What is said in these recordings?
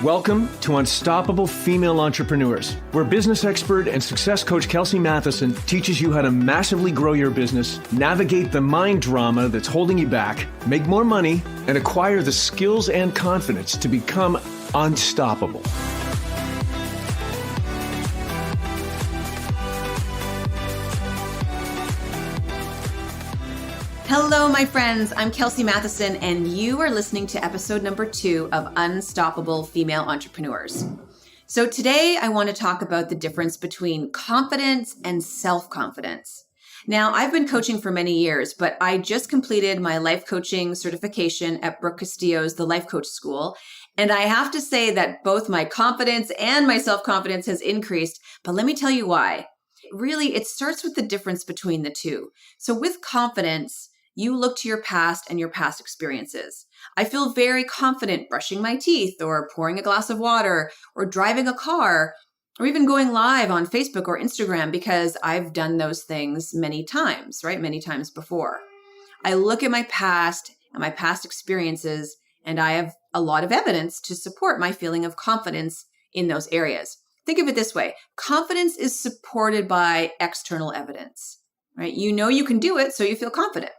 Welcome to Unstoppable Female Entrepreneurs, where business expert and success coach Kelsey Matheson teaches you how to massively grow your business, navigate the mind drama that's holding you back, make more money, and acquire the skills and confidence to become unstoppable. Hello, my friends. I'm Kelsey Matheson, and you are listening to episode number 2 of Unstoppable Female Entrepreneurs. So today I want to talk about the difference between confidence and self-confidence. Now, I've been coaching for many years, but I just completed my life coaching certification at Brooke Castillo's The Life Coach School. And I have to say that both my confidence and my self-confidence has increased, but let me tell you why. Really, it starts with the difference between the two. So with confidence, you look to your past and your past experiences. I feel very confident brushing my teeth or pouring a glass of water or driving a car or even going live on Facebook or Instagram because I've done those things many times, right? Many times before. I look at my past and my past experiences, and I have a lot of evidence to support my feeling of confidence in those areas. Think of it this way. Confidence is supported by external evidence, right? You know you can do it, so you feel confident.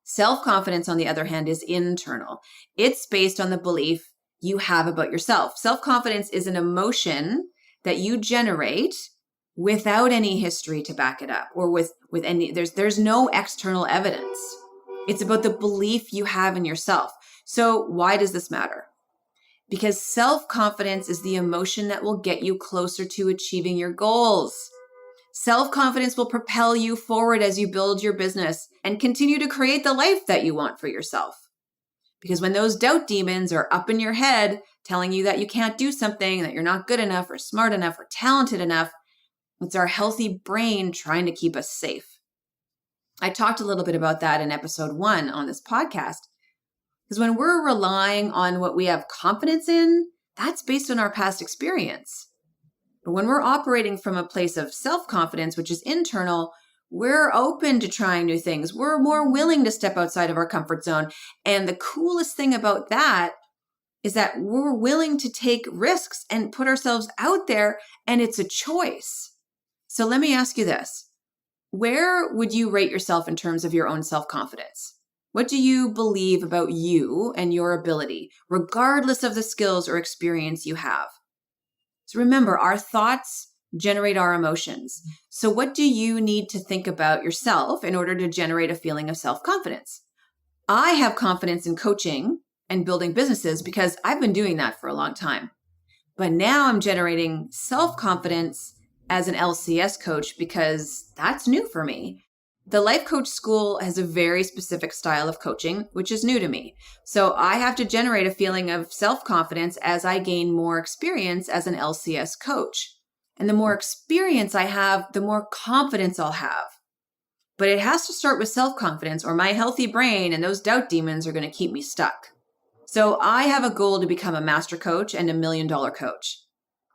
Self-confidence, on the other hand, is internal. It's based on the belief you have about yourself. Self-confidence is an emotion that you generate without any history to back it up or with any, there's no external evidence. It's about the belief you have in yourself. So why does this matter? Because self-confidence is the emotion that will get you closer to achieving your goals. Self-confidence will propel you forward as you build your business and continue to create the life that you want for yourself. Because when those doubt demons are up in your head, telling you that you can't do something, that you're not good enough or smart enough or talented enough, it's our healthy brain trying to keep us safe. I talked a little bit about that in episode 1 on this podcast. Because when we're relying on what we have confidence in, that's based on our past experience. But when we're operating from a place of self-confidence, which is internal, we're open to trying new things. We're more willing to step outside of our comfort zone. And the coolest thing about that is that we're willing to take risks and put ourselves out there, and it's a choice. So let me ask you this. Where would you rate yourself in terms of your own self-confidence? What do you believe about you and your ability, regardless of the skills or experience you have? So remember, our thoughts generate our emotions. So what do you need to think about yourself in order to generate a feeling of self-confidence? I have confidence in coaching and building businesses because I've been doing that for a long time. But now I'm generating self-confidence as an LCS coach because that's new for me. The Life Coach School has a very specific style of coaching, which is new to me. So I have to generate a feeling of self-confidence as I gain more experience as an LCS coach. And the more experience I have, the more confidence I'll have. But it has to start with self-confidence or my healthy brain and those doubt demons are going to keep me stuck. So I have a goal to become a master coach and $1 million coach.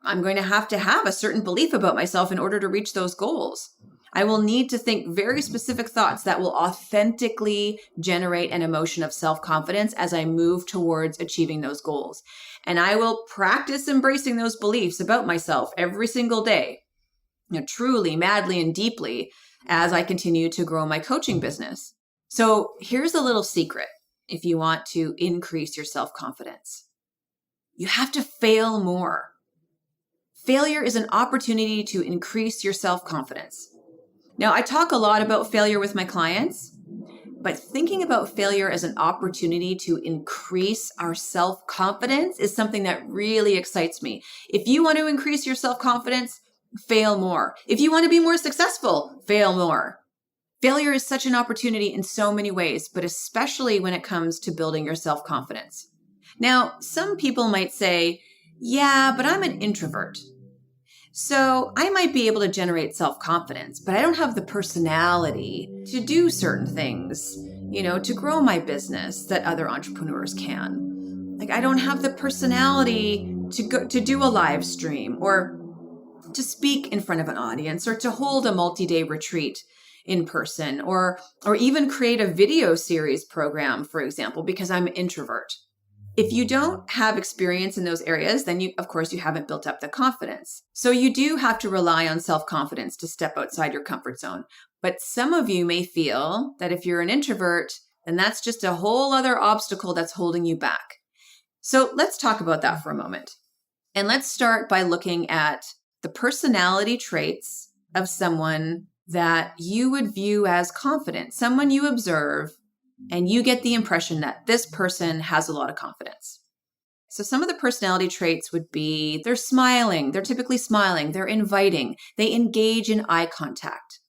I'm going to have a certain belief about myself in order to reach those goals. I will need to think very specific thoughts that will authentically generate an emotion of self-confidence as I move towards achieving those goals. And I will practice embracing those beliefs about myself every single day, truly, madly, and deeply as I continue to grow my coaching business. So here's a little secret if you want to increase your self-confidence. You have to fail more. Failure is an opportunity to increase your self-confidence. Now, I talk a lot about failure with my clients, but thinking about failure as an opportunity to increase our self-confidence is something that really excites me. If you want to increase your self-confidence, fail more. If you want to be more successful, fail more. Failure is such an opportunity in so many ways, but especially when it comes to building your self-confidence. Now, some people might say, yeah, but I'm an introvert. So I might be able to generate self-confidence, but I don't have the personality to do certain things, to grow my business that other entrepreneurs can. Like I don't have the personality to do a live stream or to speak in front of an audience or to hold a multi-day retreat in person or even create a video series program, for example, because I'm an introvert. If you don't have experience in those areas, then of course, you haven't built up the confidence. So you do have to rely on self-confidence to step outside your comfort zone. But some of you may feel that if you're an introvert, then that's just a whole other obstacle that's holding you back. So let's talk about that for a moment. And let's start by looking at the personality traits of someone that you would view as confident, someone you observe, and you get the impression that this person has a lot of confidence. So some of the personality traits would be they're smiling, they're typically smiling, they're inviting, they engage in eye contact.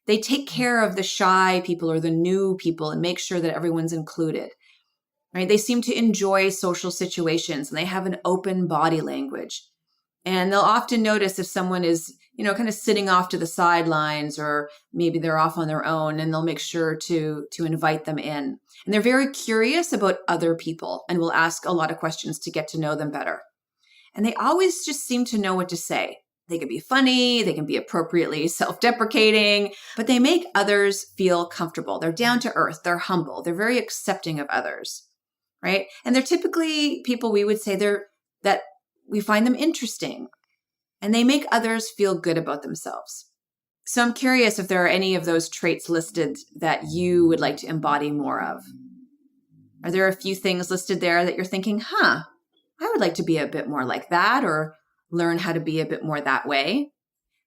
They take care of the shy people or the new people and make sure that everyone's included. Right? They seem to enjoy social situations and they have an open body language. And they'll often notice if someone is, kind of sitting off to the sidelines, or maybe they're off on their own, and they'll make sure to invite them in. And they're very curious about other people and will ask a lot of questions to get to know them better. And they always just seem to know what to say. They can be funny, they can be appropriately self-deprecating, but they make others feel comfortable. They're down to earth, they're humble, they're very accepting of others. Right? And they're typically people we would say that we find them interesting, and they make others feel good about themselves. So I'm curious if there are any of those traits listed that you would like to embody more of. Are there a few things listed there that you're thinking, I would like to be a bit more like that, or learn how to be a bit more that way?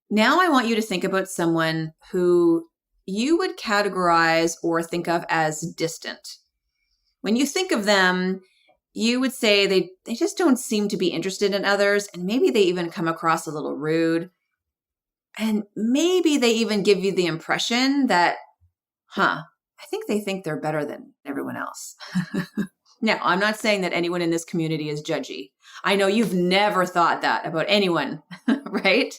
Now I want you to think about someone who you would categorize or think of as distant. When you think of them, you would say they just don't seem to be interested in others, and maybe they even come across a little rude. And maybe they even give you the impression that, I think they think they're better than everyone else. Now, I'm not saying that anyone in this community is judgy. I know you've never thought that about anyone, right?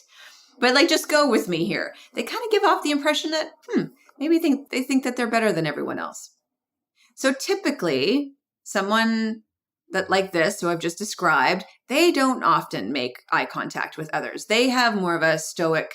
But just go with me here. They kind of give off the impression that, maybe they think that they're better than everyone else. So typically, someone that like this, who I've just described, they don't often make eye contact with others. They have more of a stoic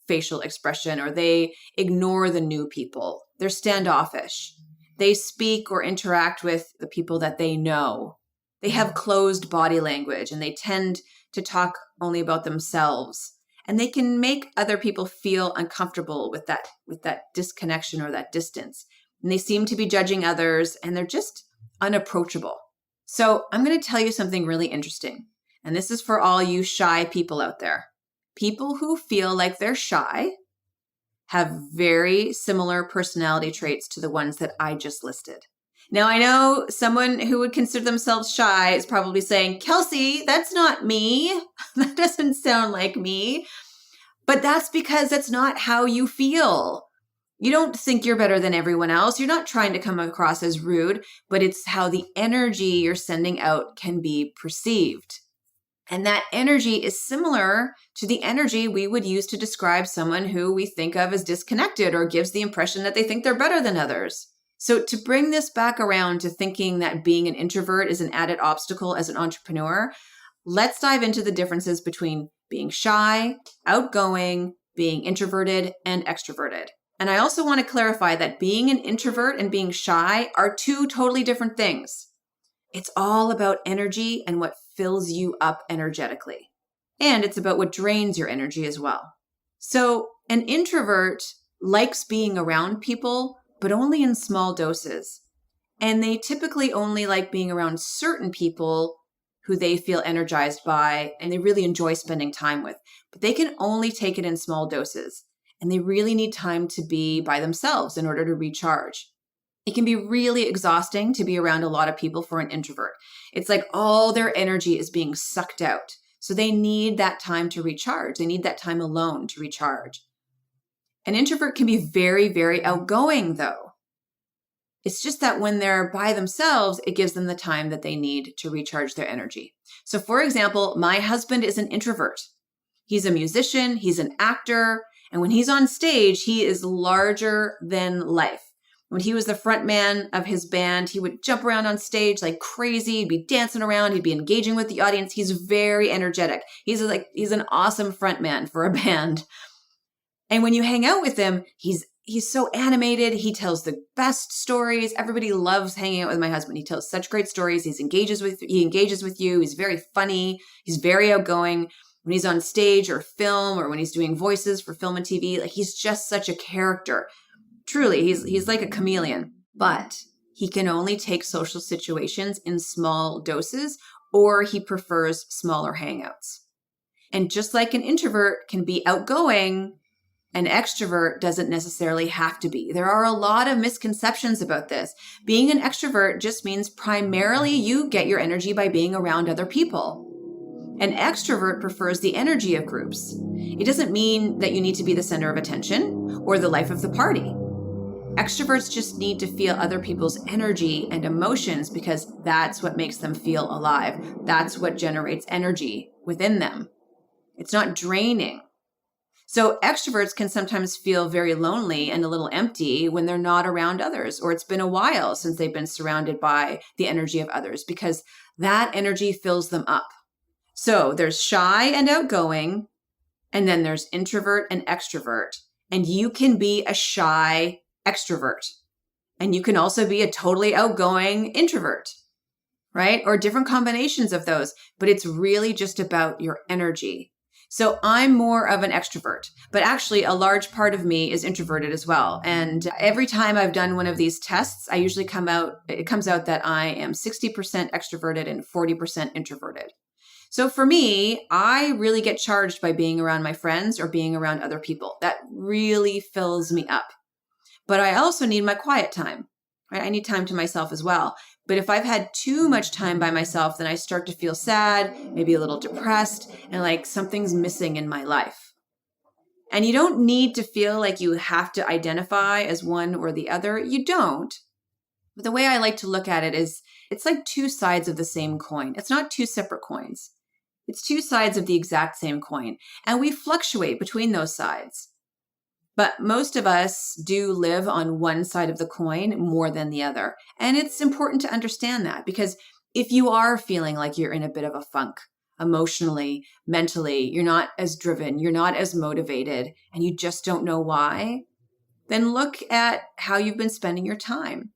facial expression, or they ignore the new people. They're standoffish. They speak or interact with the people that they know. They have closed body language, and they tend to talk only about themselves. And they can make other people feel uncomfortable with that disconnection or that distance. And they seem to be judging others, and they're just unapproachable. So I'm going to tell you something really interesting. And this is for all you shy people out there. People who feel like they're shy have very similar personality traits to the ones that I just listed. Now, I know someone who would consider themselves shy is probably saying, Kelsey, that's not me. That doesn't sound like me. But that's because that's not how you feel. You don't think you're better than everyone else. You're not trying to come across as rude, but it's how the energy you're sending out can be perceived. And that energy is similar to the energy we would use to describe someone who we think of as disconnected or gives the impression that they think they're better than others. So to bring this back around to thinking that being an introvert is an added obstacle as an entrepreneur, let's dive into the differences between being shy, outgoing, being introverted, and extroverted. And I also want to clarify that being an introvert and being shy are two totally different things. It's all about energy and what fills you up energetically. And it's about what drains your energy as well. So an introvert likes being around people, but only in small doses. And they typically only like being around certain people who they feel energized by and they really enjoy spending time with. But they can only take it in small doses. And they really need time to be by themselves in order to recharge. It can be really exhausting to be around a lot of people for an introvert. It's like all their energy is being sucked out. So they need that time to recharge. They need that time alone to recharge. An introvert can be very, very outgoing, though. It's just that when they're by themselves, it gives them the time that they need to recharge their energy. So for example, my husband is an introvert. He's a musician, he's an actor, and when he's on stage, he is larger than life. When he was the front man of his band, he would jump around on stage like crazy. He'd be dancing around. He'd be engaging with the audience. He's very energetic. He's an awesome front man for a band. And when you hang out with him, he's he's so animated. He tells the best stories. Everybody loves hanging out with my husband. He tells such great stories. He engages with you. He's very funny. He's very outgoing. When he's on stage or film or when he's doing voices for film and TV, like he's just such a character. Truly, he's like a chameleon. But he can only take social situations in small doses, or he prefers smaller hangouts. And just like an introvert can be outgoing, an extrovert doesn't necessarily have to be. There are a lot of misconceptions about this. Being an extrovert just means primarily you get your energy by being around other people. An extrovert prefers the energy of groups. It doesn't mean that you need to be the center of attention or the life of the party. Extroverts just need to feel other people's energy and emotions because that's what makes them feel alive. That's what generates energy within them. It's not draining. So extroverts can sometimes feel very lonely and a little empty when they're not around others, or it's been a while since they've been surrounded by the energy of others because that energy fills them up. So there's shy and outgoing, and then there's introvert and extrovert. And you can be a shy extrovert, and you can also be a totally outgoing introvert, right? Or different combinations of those, but it's really just about your energy. So I'm more of an extrovert, but actually a large part of me is introverted as well. And every time I've done one of these tests, it comes out that I am 60% extroverted and 40% introverted. So for me, I really get charged by being around my friends or being around other people. That really fills me up. But I also need my quiet time, right? I need time to myself as well. But if I've had too much time by myself, then I start to feel sad, maybe a little depressed, and like something's missing in my life. And you don't need to feel like you have to identify as one or the other. You don't. But the way I like to look at it is it's like two sides of the same coin. It's not two separate coins. It's two sides of the exact same coin. And we fluctuate between those sides. But most of us do live on one side of the coin more than the other. And it's important to understand that because if you are feeling like you're in a bit of a funk, emotionally, mentally, you're not as driven, you're not as motivated, and you just don't know why, then look at how you've been spending your time.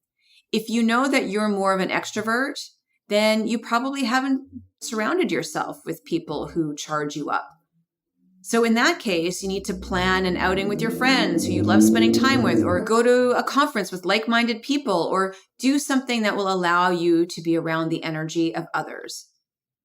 If you know that you're more of an extrovert, then you probably haven't surrounded yourself with people who charge you up. So in that case, you need to plan an outing with your friends who you love spending time with, or go to a conference with like-minded people, or do something that will allow you to be around the energy of others.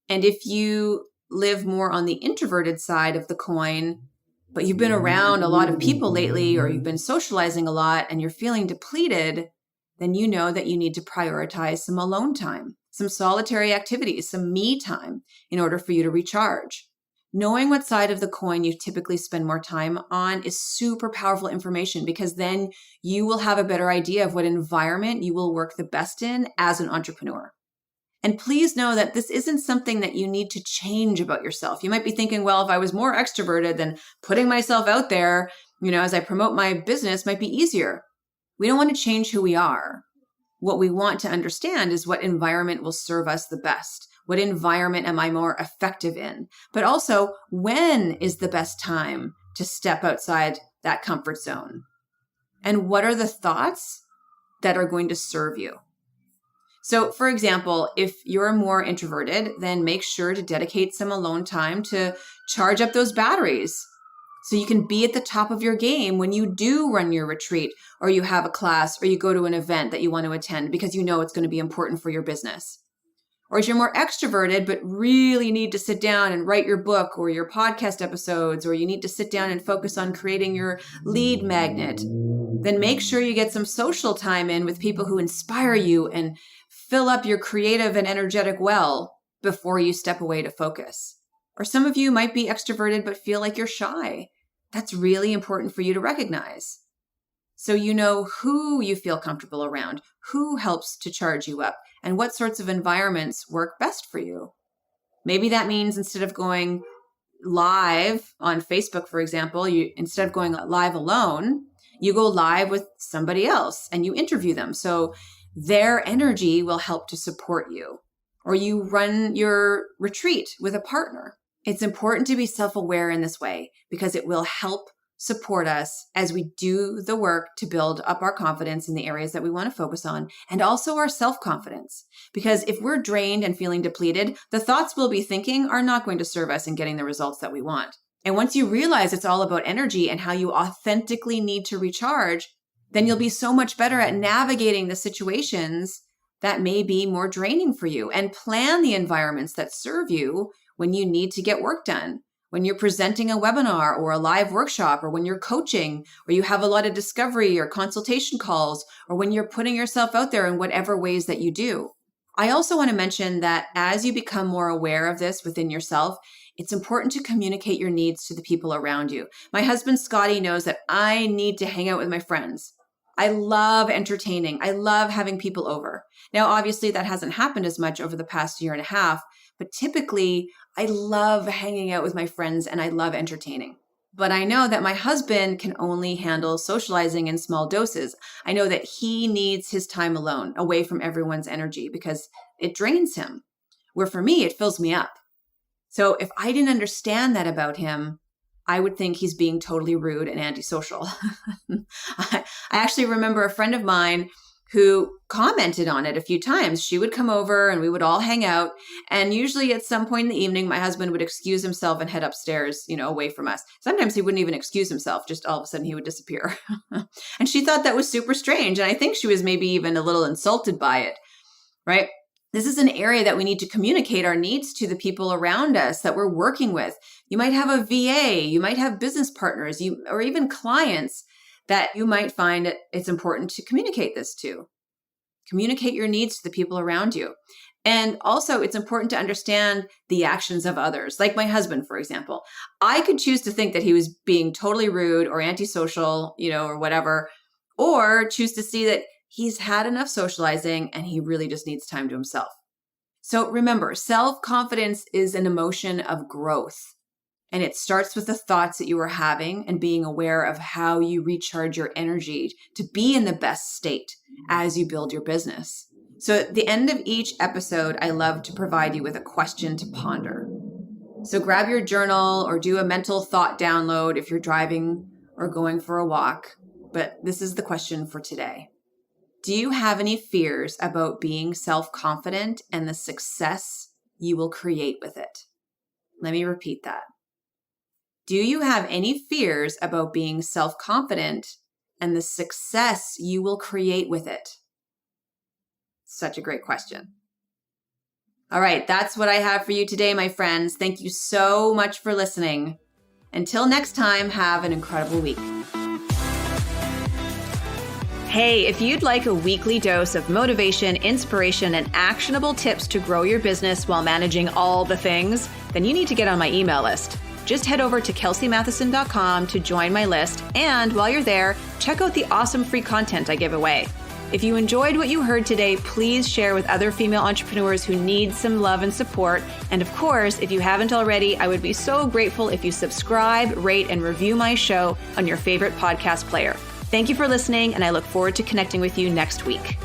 And if you live more on the introverted side of the coin, but you've been around a lot of people lately, or you've been socializing a lot and you're feeling depleted, then you know that you need to prioritize some alone time, some solitary activities, some me time in order for you to recharge. Knowing what side of the coin you typically spend more time on is super powerful information because then you will have a better idea of what environment you will work the best in as an entrepreneur. And please know that this isn't something that you need to change about yourself. You might be thinking, well, if I was more extroverted, then putting myself out there, as I promote my business might be easier. We don't want to change who we are. What we want to understand is what environment will serve us the best. What environment am I more effective in? But also, when is the best time to step outside that comfort zone? And what are the thoughts that are going to serve you? So, for example, if you're more introverted, then make sure to dedicate some alone time to charge up those batteries so you can be at the top of your game when you do run your retreat, or you have a class, or you go to an event that you want to attend because you know it's going to be important for your business. Or if you're more extroverted, but really need to sit down and write your book or your podcast episodes, or you need to sit down and focus on creating your lead magnet, then make sure you get some social time in with people who inspire you and fill up your creative and energetic well before you step away to focus. Or some of you might be extroverted, but feel like you're shy. That's really important for you to recognize. So you know who you feel comfortable around, who helps to charge you up, and what sorts of environments work best for you. Maybe that means instead of going live on Facebook, for example, instead of going live alone, you go live with somebody else and you interview them. So their energy will help to support you. Or you run your retreat with a partner. It's important to be self-aware in this way because it will help support us as we do the work to build up our confidence in the areas that we want to focus on, and also our self-confidence. Because if we're drained and feeling depleted, the thoughts we'll be thinking are not going to serve us in getting the results that we want. And once you realize it's all about energy and how you authentically need to recharge, then you'll be so much better at navigating the situations that may be more draining for you, and plan the environments that serve you when you need to get work done. When you're presenting a webinar or a live workshop, or when you're coaching, or you have a lot of discovery or consultation calls, or when you're putting yourself out there in whatever ways that you do. I also want to mention that as you become more aware of this within yourself, it's important to communicate your needs to the people around you. My husband, Scotty, knows that I need to hang out with my friends. I love entertaining. I love having people over. Now, obviously, that hasn't happened as much over the past year and a half, but typically, I love hanging out with my friends and I love entertaining. But I know that my husband can only handle socializing in small doses. I know that he needs his time alone, away from everyone's energy, because it drains him, where for me, it fills me up. So if I didn't understand that about him, I would think he's being totally rude and antisocial. I actually remember a friend of mine who commented on it a few times. She would come over and we would all hang out. And usually at some point in the evening, my husband would excuse himself and head upstairs, away from us. Sometimes he wouldn't even excuse himself. Just all of a sudden he would disappear. And she thought that was super strange. And I think she was maybe even a little insulted by it, right? This is an area that we need to communicate our needs to the people around us that we're working with. You might have a VA, you might have business partners, or even clients that you might find it's important to communicate this to. Communicate your needs to the people around you. And also, it's important to understand the actions of others. Like my husband, for example. I could choose to think that he was being totally rude or antisocial, or whatever, or choose to see that he's had enough socializing and he really just needs time to himself. So remember, self-confidence is an emotion of growth. And it starts with the thoughts that you are having and being aware of how you recharge your energy to be in the best state as you build your business. So at the end of each episode, I love to provide you with a question to ponder. So grab your journal or do a mental thought download if you're driving or going for a walk. But this is the question for today. Do you have any fears about being self-confident and the success you will create with it? Let me repeat that. Do you have any fears about being self-confident and the success you will create with it? Such a great question. All right, that's what I have for you today, my friends. Thank you so much for listening. Until next time, have an incredible week. Hey, if you'd like a weekly dose of motivation, inspiration, and actionable tips to grow your business while managing all the things, then you need to get on my email list. Just head over to kelseymatheson.com to join my list. And while you're there, check out the awesome free content I give away. If you enjoyed what you heard today, please share with other female entrepreneurs who need some love and support. And of course, if you haven't already, I would be so grateful if you subscribe, rate, and review my show on your favorite podcast player. Thank you for listening, and I look forward to connecting with you next week.